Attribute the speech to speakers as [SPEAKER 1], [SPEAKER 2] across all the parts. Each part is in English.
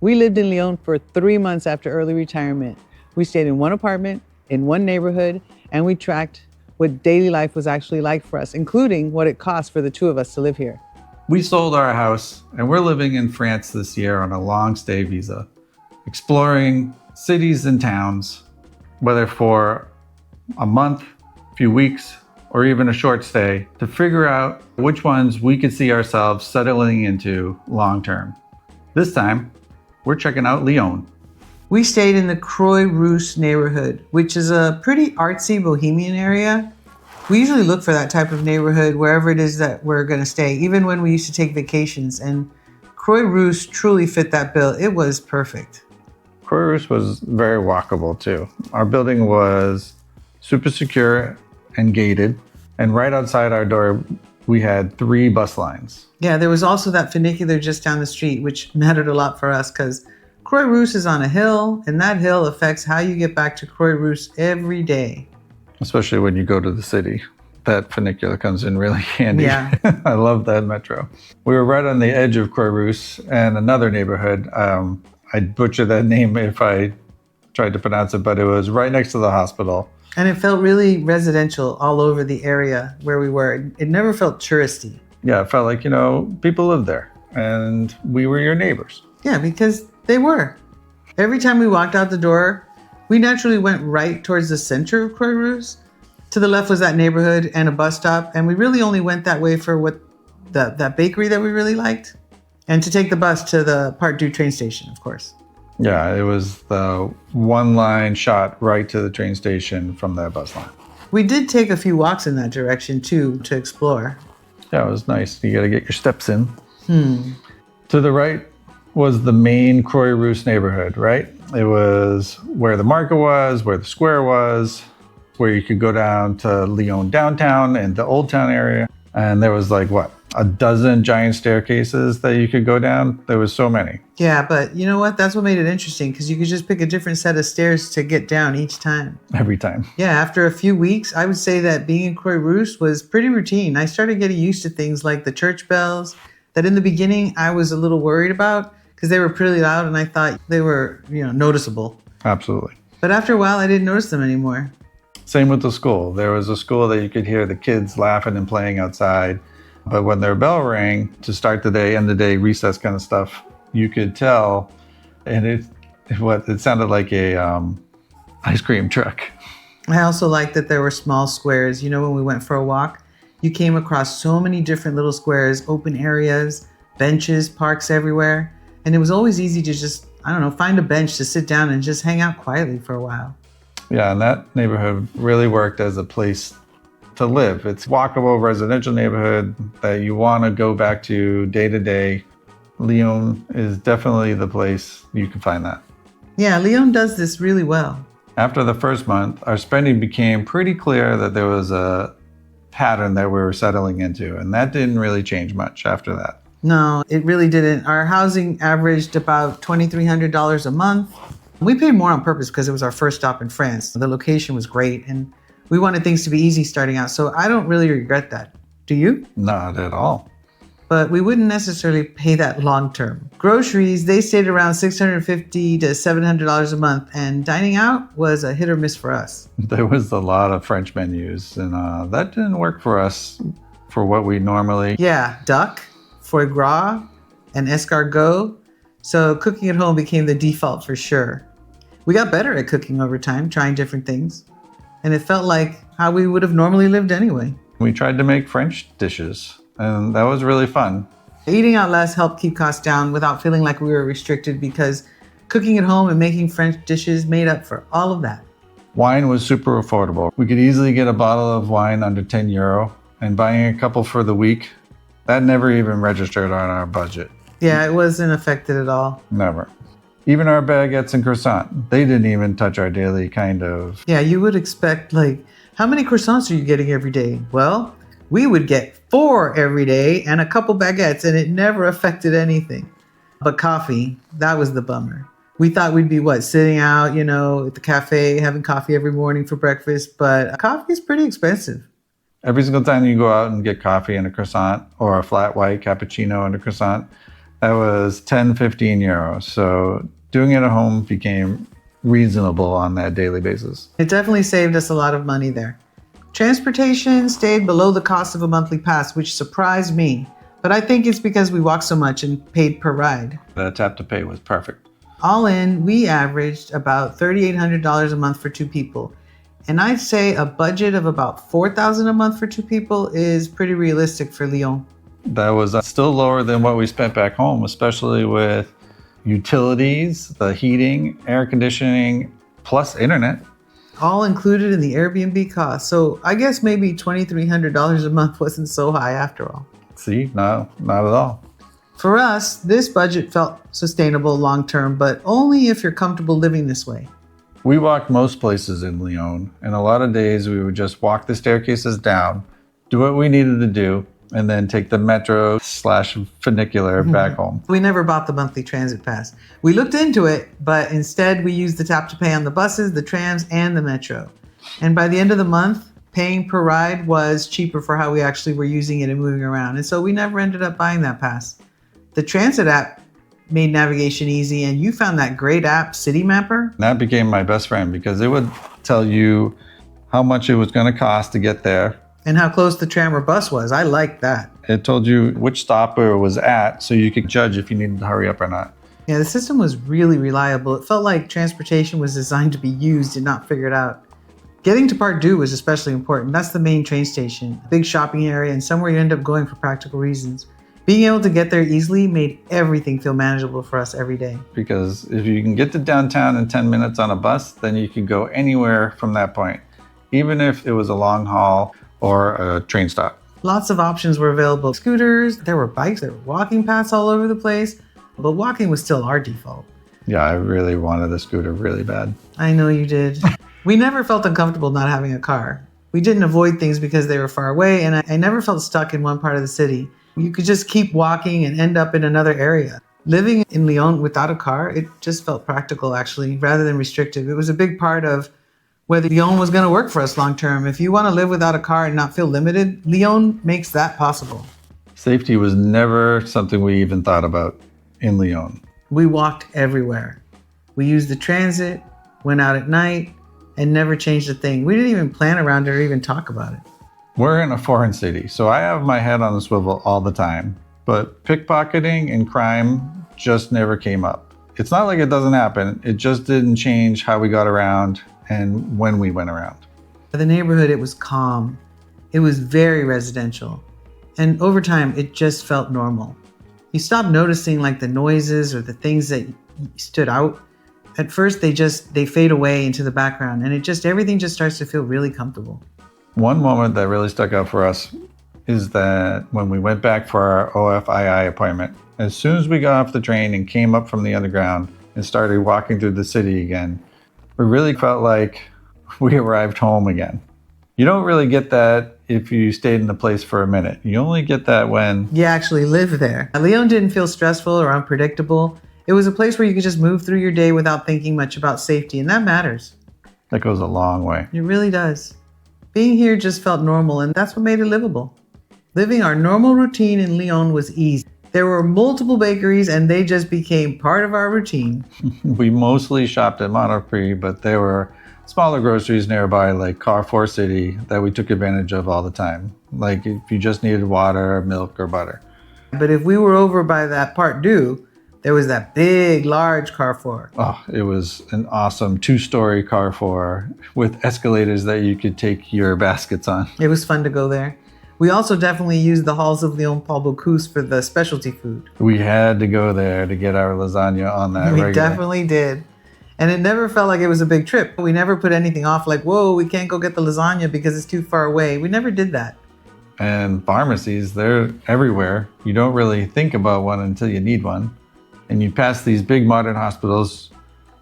[SPEAKER 1] We lived in Lyon for 3 months after early retirement. We stayed in one apartment, in one neighborhood, and we tracked what daily life was actually like for us, including what it cost for the two of us to live here.
[SPEAKER 2] We sold our house and we're living in France this year on a long stay visa, exploring cities and towns, whether for a month, a few weeks, or even a short stay, to figure out which ones we could see ourselves settling into long term. This time, we're checking out Lyon.
[SPEAKER 1] We stayed in the Croix-Rousse Neighborhood, which is a pretty artsy bohemian area. We usually look for that type of neighborhood wherever it is that we're going to stay, even when we used to take vacations. And Croix-Rousse truly fit that bill. It was perfect.
[SPEAKER 2] Croix-Rousse was very walkable too. Our building was super secure and gated. And right outside our door, we had 3 bus lines.
[SPEAKER 1] Yeah, there was also that funicular just down the street, which mattered a lot for us because Croix-Rousse is on a hill, and that hill affects how you get back to Croix-Rousse every day.
[SPEAKER 2] Especially when you go to the city. That funicular comes in really handy.
[SPEAKER 1] Yeah.
[SPEAKER 2] I love that metro. We were right on the edge of Croix-Rousse and another neighborhood. I'd butcher that name if I tried to pronounce it, but it was right next to the hospital.
[SPEAKER 1] And it felt really residential all over the area where we were. It never felt touristy.
[SPEAKER 2] Yeah, it felt like, people lived there and we were your neighbors.
[SPEAKER 1] Yeah, because they were. Every time we walked out the door, we naturally went right towards the center of Croix-Rousse. To the left was that neighborhood and a bus stop. And we really only went that way for that bakery that we really liked. And to take the bus to the Part 2 train station, of course.
[SPEAKER 2] Yeah, it was the one line shot right to the train station from that bus line.
[SPEAKER 1] We did take a few walks in that direction too to explore.
[SPEAKER 2] Yeah, it was nice. You got to get your steps in. To the right was the main Croix-Rousse neighborhood, right? It was where the market was, where the square was, where you could go down to Lyon downtown and the Old Town area. And there was a dozen giant staircases that you could go down. There was so many.
[SPEAKER 1] Yeah, but you know what? That's what made it interesting because you could just pick a different set of stairs to get down each time.
[SPEAKER 2] Every time.
[SPEAKER 1] Yeah, after a few weeks, I would say that being in Croix-Rousse was pretty routine. I started getting used to things like the church bells that in the beginning I was a little worried about because they were pretty loud and I thought they were, noticeable.
[SPEAKER 2] Absolutely.
[SPEAKER 1] But after a while, I didn't notice them anymore.
[SPEAKER 2] Same with the school. There was a school that you could hear the kids laughing and playing outside. But when their bell rang to start the day, end the day, recess kind of stuff, you could tell, and it sounded like a ice cream truck.
[SPEAKER 1] I also liked that there were small squares. When we went for a walk, you came across so many different little squares, open areas, benches, parks everywhere. And it was always easy to just, find a bench to sit down and just hang out quietly for a while.
[SPEAKER 2] Yeah, and that neighborhood really worked as a place to live. It's a walkable residential neighborhood that you want to go back to day. Lyon is definitely the place you can find that.
[SPEAKER 1] Yeah, Lyon does this really well.
[SPEAKER 2] After the first month, our spending became pretty clear that there was a pattern that we were settling into, and that didn't really change much after that.
[SPEAKER 1] No, it really didn't. Our housing averaged about $2,300 a month. We paid more on purpose because it was our first stop in France. The location was great, and we wanted things to be easy starting out, so I don't really regret that. Do you?
[SPEAKER 2] Not at all.
[SPEAKER 1] But we wouldn't necessarily pay that long term. Groceries, they stayed around $650 to $700 a month, and dining out was a hit or miss for us.
[SPEAKER 2] There was a lot of French menus, and that didn't work for us for what we normally...
[SPEAKER 1] Yeah, duck, foie gras, and escargot. So cooking at home became the default for sure. We got better at cooking over time, trying different things. And it felt like how we would have normally lived anyway.
[SPEAKER 2] We tried to make French dishes, and that was really fun.
[SPEAKER 1] Eating out less helped keep costs down without feeling like we were restricted because cooking at home and making French dishes made up for all of that.
[SPEAKER 2] Wine was super affordable. We could easily get a bottle of wine under €10, and buying a couple for the week, that never even registered on our budget.
[SPEAKER 1] Yeah, it wasn't affected at all.
[SPEAKER 2] Never. Even our baguettes and croissant, they didn't even touch our daily kind of...
[SPEAKER 1] Yeah, you would expect, how many croissants are you getting every day? Well, we would get 4 every day and a couple baguettes, and it never affected anything. But coffee, that was the bummer. We thought we'd be, sitting out, at the cafe, having coffee every morning for breakfast, but coffee is pretty expensive.
[SPEAKER 2] Every single time you go out and get coffee and a croissant, or a flat white cappuccino and a croissant, That was 10, 15 euros. So doing it at home became reasonable on that daily basis.
[SPEAKER 1] It definitely saved us a lot of money there. Transportation stayed below the cost of a monthly pass, which surprised me. But I think it's because we walked so much and paid per ride.
[SPEAKER 2] The tap to pay was perfect.
[SPEAKER 1] All in, we averaged about $3,800 a month for two people. And I'd say a budget of about $4,000 a month for two people is pretty realistic for Lyon.
[SPEAKER 2] That was still lower than what we spent back home, especially with utilities, the heating, air conditioning, plus internet.
[SPEAKER 1] All included in the Airbnb cost. So I guess maybe $2,300 a month wasn't so high after all.
[SPEAKER 2] See, no, not at all.
[SPEAKER 1] For us, this budget felt sustainable long term, but only if you're comfortable living this way.
[SPEAKER 2] We walked most places in Lyon, and a lot of days we would just walk the staircases down, do what we needed to do, and then take the metro/funicular back home.
[SPEAKER 1] We never bought the monthly transit pass. We looked into it, but instead we used the tap to pay on the buses, the trams, and the metro. And by the end of the month, paying per ride was cheaper for how we actually were using it and moving around. And so we never ended up buying that pass. The transit app made navigation easy, and you found that great app, City Mapper.
[SPEAKER 2] That became my best friend because it would tell you how much it was going to cost to get there.
[SPEAKER 1] And how close the tram or bus was. I liked that.
[SPEAKER 2] It told you which stop it was at so you could judge if you needed to hurry up or not.
[SPEAKER 1] Yeah, the system was really reliable. It felt like transportation was designed to be used and not figured out. Getting to Part 2 was especially important. That's the main train station, a big shopping area, and somewhere you end up going for practical reasons. Being able to get there easily made everything feel manageable for us every day.
[SPEAKER 2] Because if you can get to downtown in 10 minutes on a bus, then you can go anywhere from that point, even if it was a long haul or a train stop.
[SPEAKER 1] Lots of options were available. Scooters, there were bikes, there were walking paths all over the place, but walking was still our default.
[SPEAKER 2] Yeah, I really wanted a scooter really bad.
[SPEAKER 1] I know you did. We never felt uncomfortable not having a car. We didn't avoid things because they were far away, and I never felt stuck in one part of the city. You could just keep walking and end up in another area. Living in Lyon without a car, it just felt practical actually, rather than restrictive. It was a big part of whether Lyon was going to work for us long term. If you want to live without a car and not feel limited, Lyon makes that possible.
[SPEAKER 2] Safety was never something we even thought about in Lyon.
[SPEAKER 1] We walked everywhere. We used the transit, went out at night, and never changed a thing. We didn't even plan around it or even talk about it.
[SPEAKER 2] We're in a foreign city, so I have my head on the swivel all the time. But pickpocketing and crime just never came up. It's not like it doesn't happen. It just didn't change how we got around and when we went around.
[SPEAKER 1] The neighborhood, it was calm. It was very residential. And over time, it just felt normal. You stop noticing like the noises or the things that stood out. At first, they fade away into the background, and everything just starts to feel really comfortable.
[SPEAKER 2] One moment that really stuck out for us is that when we went back for our OFII appointment, as soon as we got off the train and came up from the underground and started walking through the city again, we really felt like we arrived home again. You don't really get that if you stayed in the place for a minute. You only get that when
[SPEAKER 1] you actually live there. Lyon didn't feel stressful or unpredictable. It was a place where you could just move through your day without thinking much about safety, and that matters.
[SPEAKER 2] That goes a long way.
[SPEAKER 1] It really does. Being here just felt normal, and that's what made it livable. Living our normal routine in Lyon was easy. There were multiple bakeries, and they just became part of our routine.
[SPEAKER 2] We mostly shopped at Monoprix, but there were smaller groceries nearby like Carrefour City that we took advantage of all the time. Like if you just needed water, milk, or butter.
[SPEAKER 1] But if we were over by that Part 2, there was that big, large Carrefour.
[SPEAKER 2] Oh, it was an awesome 2-story Carrefour with escalators that you could take your baskets on.
[SPEAKER 1] It was fun to go there. We also definitely used the halls of Lyon Paul Bocuse for the specialty food.
[SPEAKER 2] We had to go there to get our lasagna on that
[SPEAKER 1] We definitely did. And it never felt like it was a big trip. We never put anything off like, whoa, we can't go get the lasagna because it's too far away. We never did that.
[SPEAKER 2] And pharmacies, they're everywhere. You don't really think about one until you need one. And you pass these big modern hospitals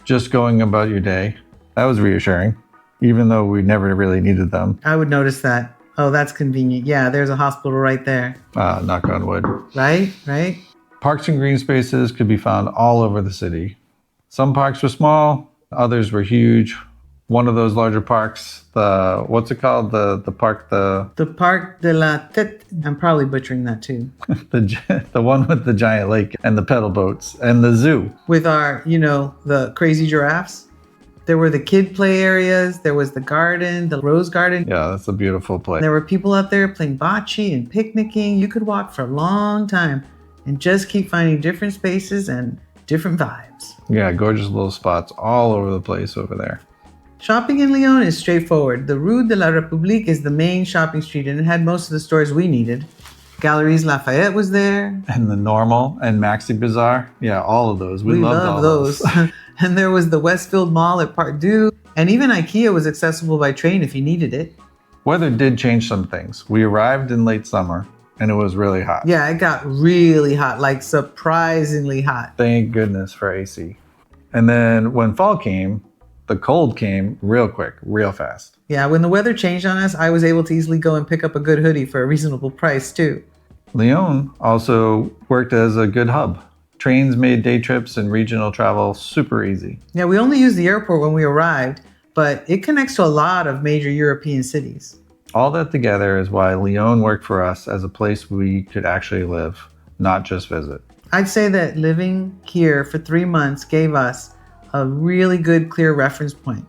[SPEAKER 2] just going about your day. That was reassuring, even though we never really needed them.
[SPEAKER 1] I would notice that. Oh, that's convenient. Yeah, there's a hospital right there.
[SPEAKER 2] Knock on wood.
[SPEAKER 1] Right?
[SPEAKER 2] Parks and green spaces could be found all over the city. Some parks were small, others were huge. one of those larger parks. What's it called? The park,
[SPEAKER 1] The Parc de la Tête. I'm probably butchering that too.
[SPEAKER 2] the one with the giant lake and the pedal boats and the zoo.
[SPEAKER 1] With our, the crazy giraffes. There were the kid play areas. There was the garden, the rose garden.
[SPEAKER 2] Yeah, that's a beautiful place.
[SPEAKER 1] There were people out there playing bocce and picnicking. You could walk for a long time and just keep finding different spaces and different vibes.
[SPEAKER 2] Yeah, gorgeous little spots all over the place over there.
[SPEAKER 1] Shopping in Lyon is straightforward. The Rue de la République is the main shopping street, and it had most of the stores we needed. Galeries Lafayette was there.
[SPEAKER 2] And the Normal and Maxi Bazaar. Yeah, all of those. We loved all
[SPEAKER 1] those. And there was the Westfield Mall at Part Deux. And even IKEA was accessible by train if you needed it.
[SPEAKER 2] Weather did change some things. We arrived in late summer and it was really hot.
[SPEAKER 1] Yeah, it got really hot, like surprisingly hot.
[SPEAKER 2] Thank goodness for AC. And then when fall came, the cold came real quick, real fast.
[SPEAKER 1] Yeah, when the weather changed on us, I was able to easily go and pick up a good hoodie for a reasonable price too.
[SPEAKER 2] Lyon also worked as a good hub. Trains made day trips and regional travel super easy.
[SPEAKER 1] Yeah, we only used the airport when we arrived, but it connects to a lot of major European cities.
[SPEAKER 2] All that together is why Lyon worked for us as a place we could actually live, not just visit.
[SPEAKER 1] I'd say that living here for 3 months gave us a really good, clear reference point.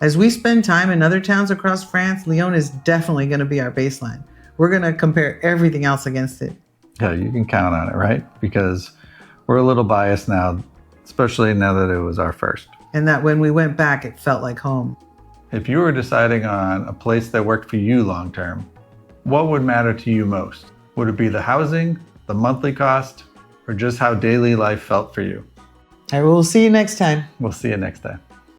[SPEAKER 1] As we spend time in other towns across France, Lyon is definitely going to be our baseline. We're going to compare everything else against it.
[SPEAKER 2] Yeah, you can count on it, right? Because we're a little biased now, especially now that it was our first.
[SPEAKER 1] And that when we went back, it felt like home.
[SPEAKER 2] If you were deciding on a place that worked for you long term, what would matter to you most? Would it be the housing, the monthly cost, or just how daily life felt for you?
[SPEAKER 1] I will see you next time.
[SPEAKER 2] We'll see you next time.